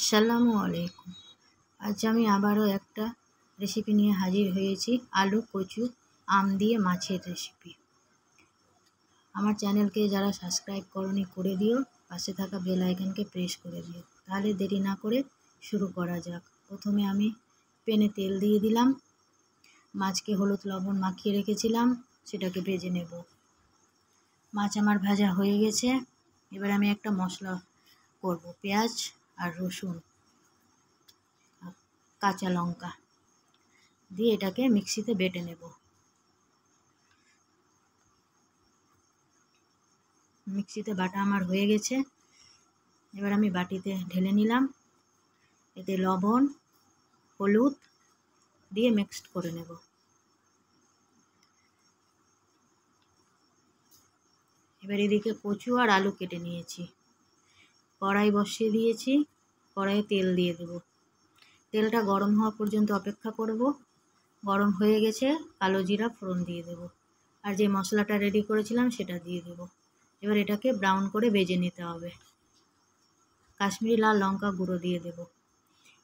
আসসালামু আলাইকুম। আজ আমি আবারও একটা রেসিপি নিয়ে হাজির হয়েছি, আলু, কচু, আম দিয়ে মাছের রেসিপি। আমার চ্যানেলকে যারা সাবস্ক্রাইব করনি করে দিও, পাশে থাকা বেল আইকনকে প্রেস করে দিও। তাহলে দেরি না করে শুরু করা যাক। প্রথমে আমি প্যানে তেল দিয়ে দিলাম, মাছকে হলুদ লবণ মাখিয়ে রেখেছিলাম, সেটাকে ভেজে নেব। মাছ আমার ভাজা হয়ে গেছে। এবার আমি একটা মশলা করব, পেঁয়াজ আর রসুন, কাঁচা লঙ্কা দিয়ে এটাকে মিক্সিতে বেটে নেব। মিক্সিতে বাটা আমার হয়ে গেছে। এবার আমি বাটিতে ঢেলে নিলাম, এতে লবণ, হলুদ দিয়ে মিক্সড করে নেব। এবার এদিকে কচু আর আলু কেটে নিয়েছি, কড়াই বসিয়ে দিয়েছি। কড়াইয়ে তেল দিয়ে দেব। তেলটা গরম হওয়া পর্যন্ত অপেক্ষা করব। গরম হয়ে গেছে, কালো জিরা ফোড়ন দিয়ে দেব, আর যে মশলাটা রেডি করেছিলাম সেটা দিয়ে দেব। এবার এটাকে ব্রাউন করে ভেজে নিতে হবে। কাশ্মীরি লাল লঙ্কা গুঁড়ো দিয়ে দেব।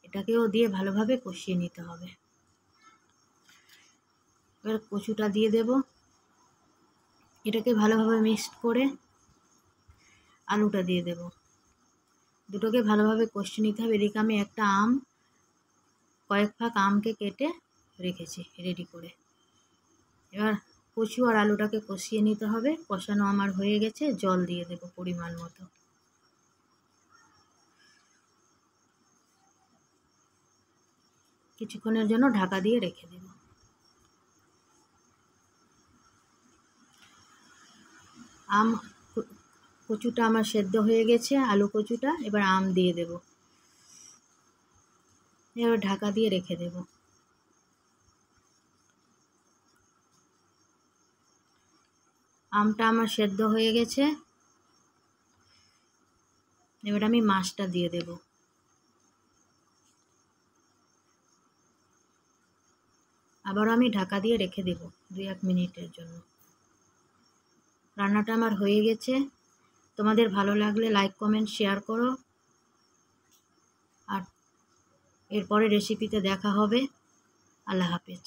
এটাকেও দিয়ে ভালোভাবে কষিয়ে নিতে হবে। এবার কচুটা দিয়ে দেব। এটাকে ভালোভাবে মিক্সড করে আলুটা দিয়ে দেব। দুটোকে ভালোভাবে কষিয়ে নিতে হবে। এদিকে আমি একটা কয়েক ফাঁক আমকে কেটে রেখেছি রেডি করে। এবার কচু আর আলুটাকে কষিয়ে নিতে হবে। কষানো আমার হয়ে গেছে, জল দিয়ে দেব পরিমাণ মতো। কিছুক্ষণের জন্য ঢাকা দিয়ে রেখে দেব। কচুটা আমার সেদ্ধ হয়ে গেছে, আলু কচুটা। এবার আম দিয়ে দেব। এবার ঢাকা দিয়ে রেখে দেব। আমটা আমার সেদ্ধ হয়ে গেছে। এবার আমি মাছটা দিয়ে দেব। আবারও আমি ঢাকা দিয়ে রেখে দেব 2-1 মিনিটের জন্য। রান্নাটা আমার হয়ে গেছে। তোমাদের ভালো লাগলে লাইক, কমেন্ট, শেয়ার করো। আর এরপরে রেসিপিতে দেখা হবে। আল্লাহ হাফেজ।